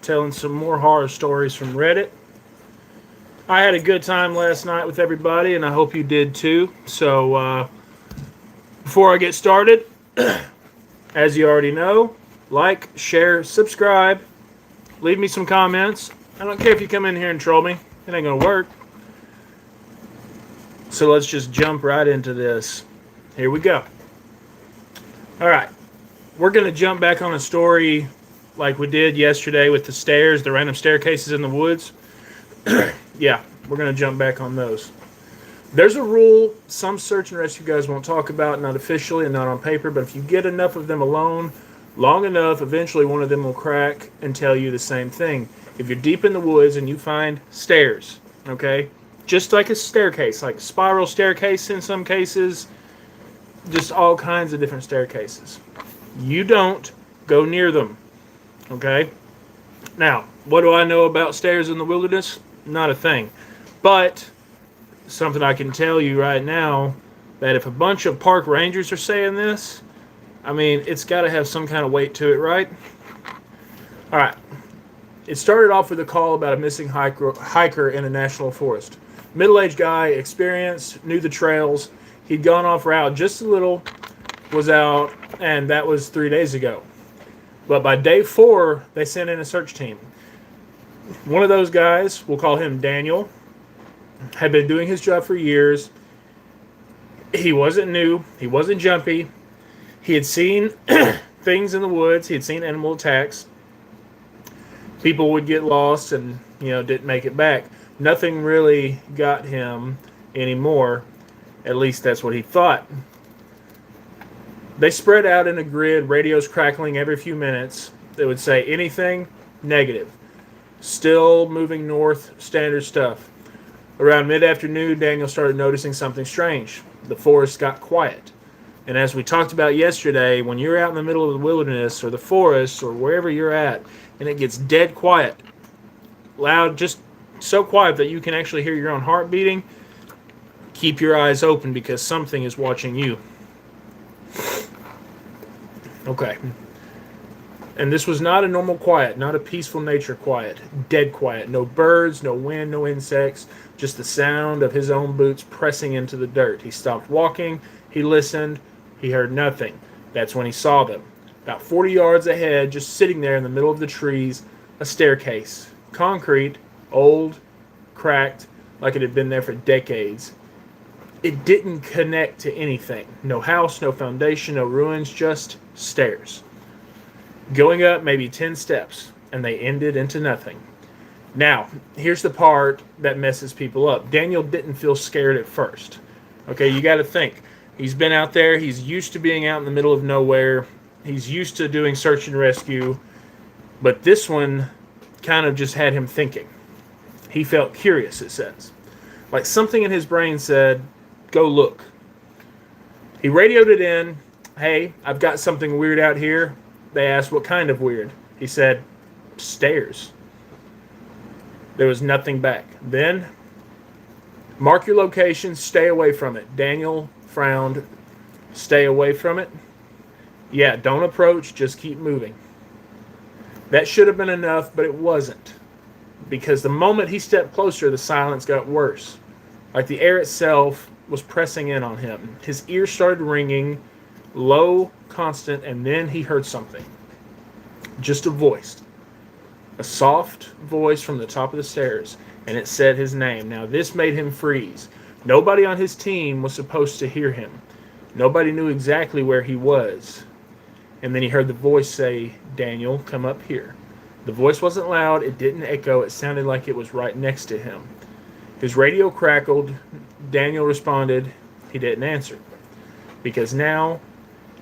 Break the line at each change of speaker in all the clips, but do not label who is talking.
telling some more horror stories from Reddit. I had a good time last night with everybody, and I hope you did too. So, before I get started, as you already know, like, share, subscribe, leave me some comments. I don't care if you come in here and troll me, it ain't gonna work. So, let's just jump right into this. Here we go. Alright, we're gonna jump back on a story like we did yesterday with the stairs, the random staircases in the woods. Yeah, we're going to jump back on those. There's a rule some search and rescue guys won't talk about, not officially and not on paper, but if you get enough of them alone, long enough, eventually one of them will crack and tell you the same thing. If you're deep in the woods and you find stairs, okay, just like a staircase, like spiral staircase in some cases, just all kinds of different staircases. You don't go near them, okay? Now, what do I know about stairs in the wilderness? Not a thing. But something I can tell you right now, that if a bunch of park rangers are saying this, I mean, it's got to have some kind of weight to it, right? All right. It started off with a call about a missing hiker in a national forest. Middle-aged guy, experienced, knew the trails. He'd gone off route just a little, was out, and that was 3 days ago. But by day 4, they sent in a search team. One of those guys, we'll call him Daniel, had been doing his job for years. He wasn't new. He wasn't jumpy. He had seen things in the woods. He had seen animal attacks. People would get lost and, didn't make it back. Nothing really got him anymore. At least that's what he thought. They spread out in a grid, radios crackling every few minutes. They would say anything, negative. Still moving north, standard stuff. Around mid-afternoon, Daniel started noticing something strange. The forest got quiet. And as we talked about yesterday, when you're out in the middle of the wilderness or the forest or wherever you're at, and it gets dead quiet, loud, just so quiet that you can actually hear your own heart beating, keep your eyes open because something is watching you. Okay. And this was not a normal quiet, not a peaceful nature quiet. Dead quiet. No birds, no wind, no insects. Just the sound of his own boots pressing into the dirt. He stopped walking. He listened. He heard nothing. That's when he saw them. About 40 yards ahead, just sitting there in the middle of the trees, a staircase. Concrete, old, cracked, like it had been there for decades. It didn't connect to anything. No house, no foundation, no ruins, just stairs. Going up maybe 10 steps, and they ended into nothing. Now, here's the part that messes people up. Daniel didn't feel scared at first. Okay, you got to think. He's been out there. He's used to being out in the middle of nowhere. He's used to doing search and rescue. But this one kind of just had him thinking. He felt curious, it says. Like something in his brain said, go look. He radioed it in. Hey, I've got something weird out here. They asked what kind of weird. He said, stairs. There was nothing back. Then, mark your location, stay away from it. Daniel frowned. Stay away from it? Yeah, don't approach, just keep moving. That should have been enough, but it wasn't. Because the moment he stepped closer, the silence got worse. Like the air itself was pressing in on him. His ears started ringing, low, constant, and then he heard something. Just a voice. A soft voice from the top of the stairs, and it said his name. Now this made him freeze. Nobody on his team was supposed to hear him. Nobody knew exactly where he was. And then he heard the voice say, Daniel, come up here. The voice wasn't loud, it didn't echo, it sounded like it was right next to him. His radio crackled. Daniel responded. He didn't answer. Because now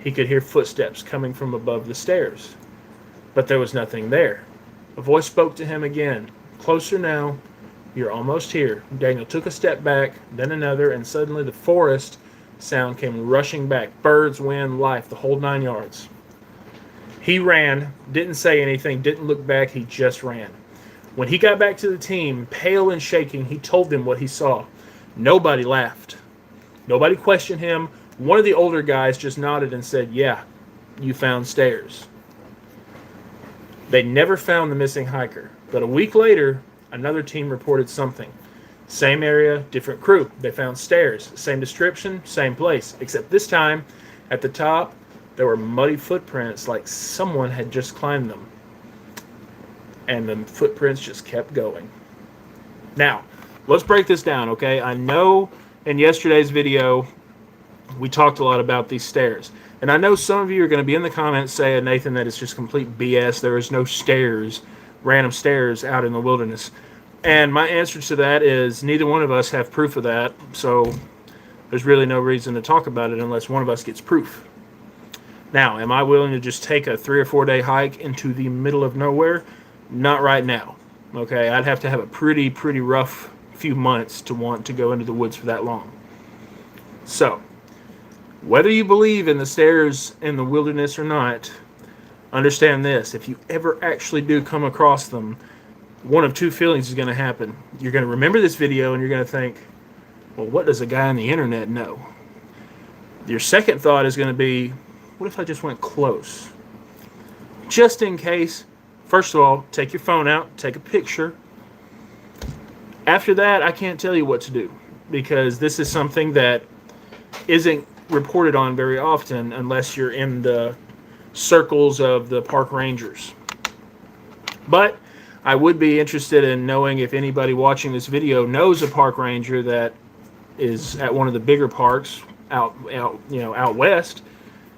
he could hear footsteps coming from above the stairs. But there was nothing there. A voice spoke to him again. Closer now. You're almost here. Daniel took a step back, then another, and suddenly the forest sound came rushing back. Birds, wind, life, the whole 9 yards. He ran, didn't say anything, didn't look back, he just ran. When he got back to the team, pale and shaking, he told them what he saw. Nobody laughed. Nobody questioned him. One of the older guys just nodded and said, yeah, you found stairs. They never found the missing hiker, but a week later, another team reported something. Same area, different crew. They found stairs, same description, same place, except this time, at the top, there were muddy footprints like someone had just climbed them. And the footprints just kept going. Now, let's break this down, okay? I know in yesterday's video, we talked a lot about these stairs. And I know some of you are going to be in the comments saying, Nathan, that it's just complete BS. There is no stairs, random stairs out in the wilderness. And my answer to that is neither one of us have proof of that. So there's really no reason to talk about it unless one of us gets proof. Now, am I willing to just take a 3 or 4 day hike into the middle of nowhere? Not right now. Okay, I'd have to have a pretty rough few months to want to go into the woods for that long. So, whether you believe in the stairs in the wilderness or not, understand this. If you ever actually do come across them, one of two feelings is going to happen. You're going to remember this video and you're going to think, well, what does a guy on the internet know? Your second thought is going to be, what if I just went close? Just in case, first of all, take your phone out, take a picture. After that, I can't tell you what to do because this is something that isn't reported on very often unless you're in the circles of the park rangers. But I would be interested in knowing if anybody watching this video knows a park ranger that is at one of the bigger parks out west,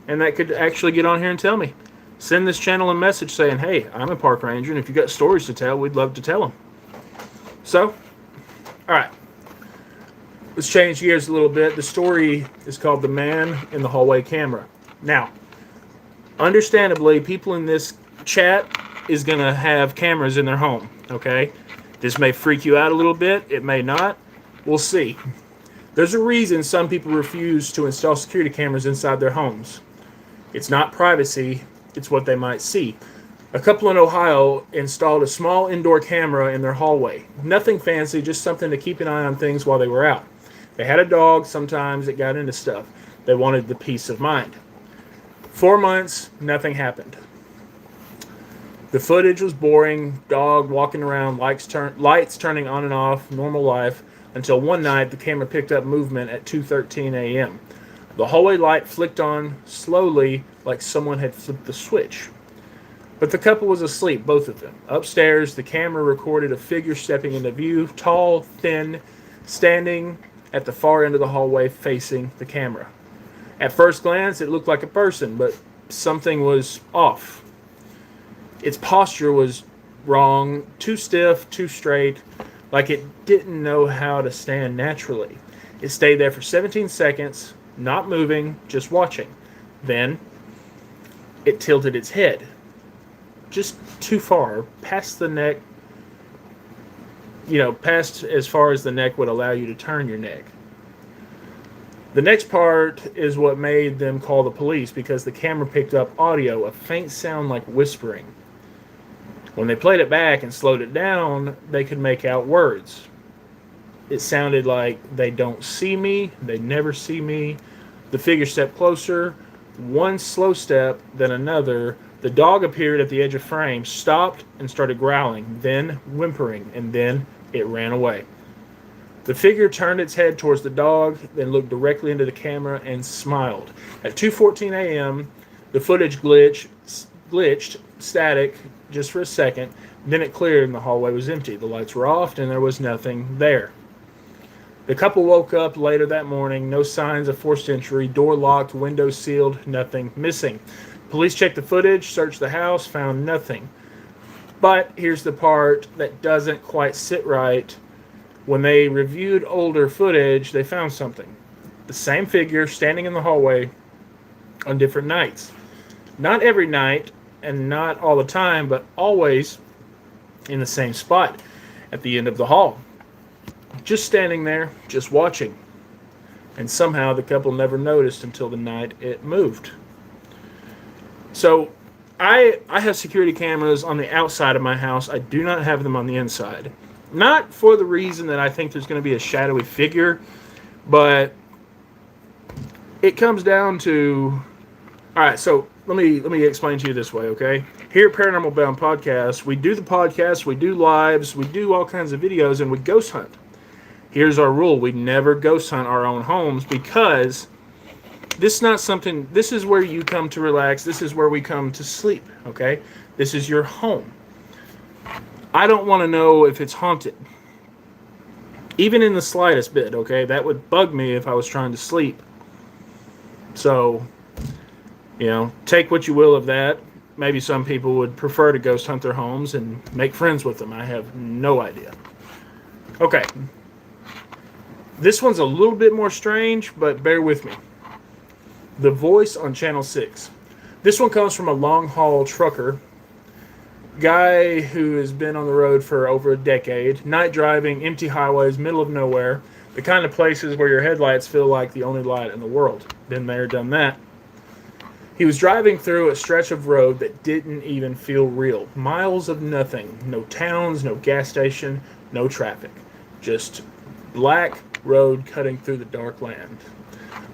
and that could actually get on here and tell me. Send this channel a message saying, hey, I'm a park ranger, and if you've got stories to tell, we'd love to tell them. So, all right. Let's change gears a little bit. The story is called The Man in the Hallway Camera. Now, understandably, people in this chat is going to have cameras in their home, okay? This may freak you out a little bit. It may not. We'll see. There's a reason some people refuse to install security cameras inside their homes. It's not privacy. It's what they might see. A couple in Ohio installed a small indoor camera in their hallway. Nothing fancy, just something to keep an eye on things while they were out. They had a dog. Sometimes it got into stuff. They wanted the peace of mind. 4 months, nothing happened. The footage was boring, dog walking around, lights turning on and off, normal life, until one night the camera picked up movement at 2:13 a.m. The hallway light flicked on slowly like someone had flipped the switch. But the couple was asleep, both of them. Upstairs, the camera recorded a figure stepping into view, tall, thin, standing at the far end of the hallway facing the camera. At first glance, it looked like a person, but something was off. Its posture was wrong, too stiff, too straight, like it didn't know how to stand naturally. It stayed there for 17 seconds, not moving, just watching. Then, it tilted its head. Just too far, past the neck, past as far as the neck would allow you to turn your neck. The next part is what made them call the police because the camera picked up audio, a faint sound like whispering. When they played it back and slowed it down, they could make out words. It sounded like, they don't see me, they never see me. The figure stepped closer, one slow step, then another. The dog appeared at the edge of frame, stopped, and started growling, then whimpering, and then it ran away. The figure turned its head towards the dog, then looked directly into the camera and smiled. At 2:14 a.m., the footage glitched, static, just for a second. Then it cleared and the hallway was empty. The lights were off and there was nothing there. The couple woke up later that morning. No signs of forced entry. Door locked, windows sealed, nothing missing. Police checked the footage, searched the house, found nothing. But here's the part that doesn't quite sit right. When they reviewed older footage, they found something. The same figure standing in the hallway on different nights. Not every night, and not all the time, but always in the same spot at the end of the hall. Just standing there, just watching. And somehow the couple never noticed until the night it moved. So I have security cameras on the outside of my house. I do not have them on the inside. Not for the reason that I think there's going to be a shadowy figure, but it comes down to... All right, so let me explain to you this way, okay? Here at Paranormal Bound Podcast, we do the podcast, we do lives, we do all kinds of videos, and we ghost hunt. Here's our rule: we never ghost hunt our own homes, because this is not something. This is where you come to relax. This is where we come to sleep. Okay, this is your home. I don't want to know if it's haunted, even in the slightest bit. Okay, that would bug me if I was trying to sleep. So, take what you will of that. Maybe some people would prefer to ghost hunt their homes and make friends with them. I have no idea. Okay. This one's a little bit more strange, but bear with me. The voice on Channel 6. This one comes from a long-haul trucker. Guy who has been on the road for over a decade. Night driving, empty highways, middle of nowhere. The kind of places where your headlights feel like the only light in the world. Been there, done that. He was driving through a stretch of road that didn't even feel real. Miles of nothing. No towns, no gas station, no traffic. Just black road cutting through the dark land.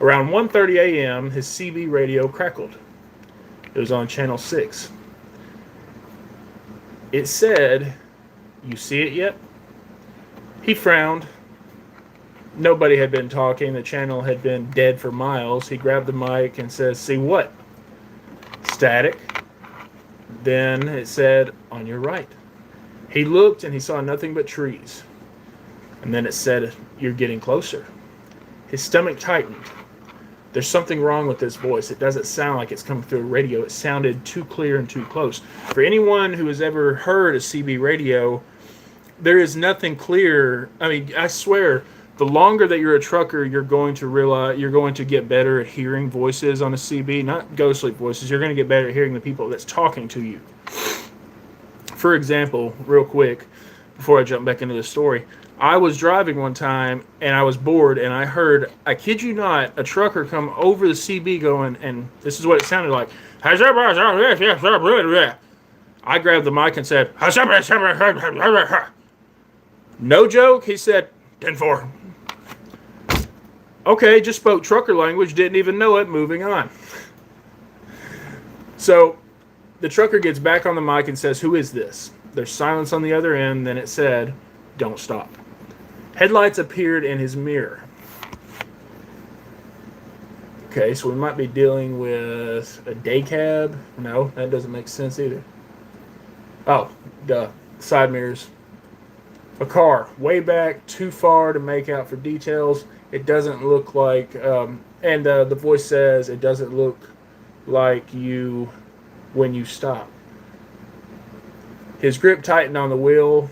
Around 1:30 a.m., his CB radio crackled. It was on Channel 6. It said, "You see it yet?" He frowned. Nobody had been talking. The channel had been dead for miles. He grabbed the mic and said, "See what?" Static. Then it said, "On your right." He looked and he saw nothing but trees. And then it said, "You're getting closer." His stomach tightened. There's something wrong with this voice. It doesn't sound like it's coming through a radio. It sounded too clear and too close. For anyone who has ever heard a CB radio, there is nothing clear. I mean, I swear, the longer that you're a trucker, you're going to realize you're going to get better at hearing voices on a CB, not ghostly voices. You're going to get better at hearing the people that's talking to you. For example, real quick, before I jump back into the story, I was driving one time and I was bored and I heard, I kid you not, a trucker come over the CB going, and this is what it sounded like. I grabbed the mic and said, "No joke," he said, 10-4. Okay, just spoke trucker language, didn't even know it, moving on. So the trucker gets back on the mic and says, "Who is this?" There's silence on the other end, then it said, "Don't stop." Headlights appeared in his mirror. Okay, so we might be dealing with a day cab. No, that doesn't make sense either. Oh, duh. Side mirrors. A car. Way back, too far to make out for details. It doesn't look like... the voice says, "It doesn't look like you when you stop." His grip tightened on the wheel.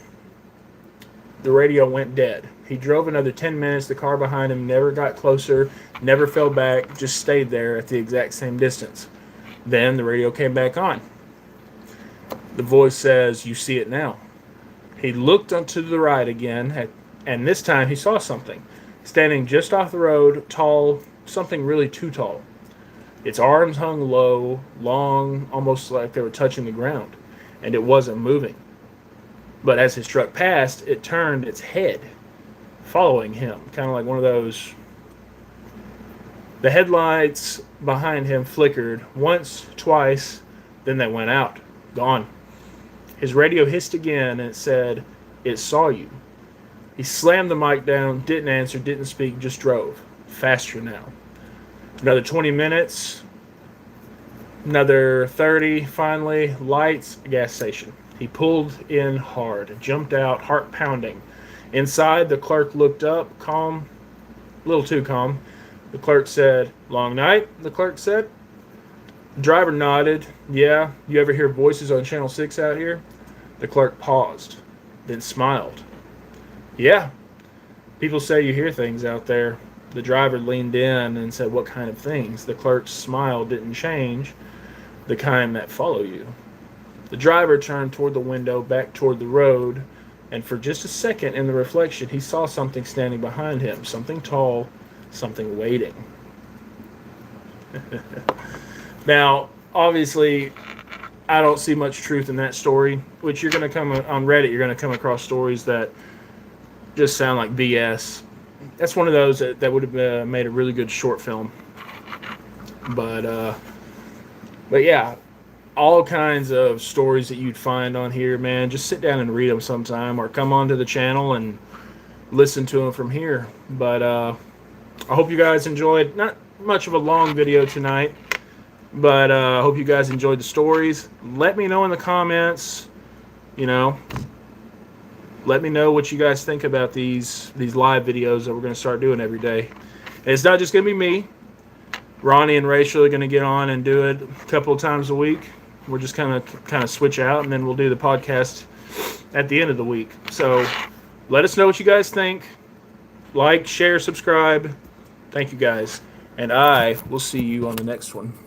The radio went dead. He drove another 10 minutes. The car behind him never got closer, never fell back, just stayed there at the exact same distance. Then the radio came back on. The voice says, "You see it now." He looked onto the right again, and this time he saw something. Standing just off the road, tall, something really too tall. Its arms hung low, long, almost like they were touching the ground, and it wasn't moving. But as his truck passed, it turned its head, following him, kind of like one of those. The headlights behind him flickered once, twice, then they went out. Gone. His radio hissed again, and it said, "It saw you." He slammed the mic down, didn't answer, didn't speak, just drove. Faster now. Another 20 minutes. Another 30, finally. Lights, a gas station. He pulled in hard, jumped out, heart pounding. Inside, the clerk looked up, calm, a little too calm. The clerk said, "Long night," the clerk said. The driver nodded. "Yeah, you ever hear voices on Channel 6 out here?" The clerk paused, then smiled. "Yeah, people say you hear things out there." The driver leaned in and said, "What kind of things?" The clerk's smile didn't change. "The kind that follow you." The driver turned toward the window, back toward the road, and for just a second in the reflection, he saw something standing behind him, something tall, something waiting. Now, obviously, I don't see much truth in that story, which you're going to come on Reddit, you're going to come across stories that just sound like BS. That's one of those that would have made a really good short film. But yeah, all kinds of stories that you'd find on here, man. Just sit down and read them sometime, or come onto the channel and listen to them from here. But I hope you guys enjoyed. Not much of a long video tonight, but I hope you guys enjoyed the stories. Let me know in the comments. You know, let me know what you guys think about these live videos that we're going to start doing every day. And it's not just going to be me. Ronnie and Rachel are going to get on and do it a couple of times a week. We're just kind of switch out, and then we'll do the podcast at the end of the week. So let us know what you guys think. Like, share, subscribe. Thank you guys. And I will see you on the next one.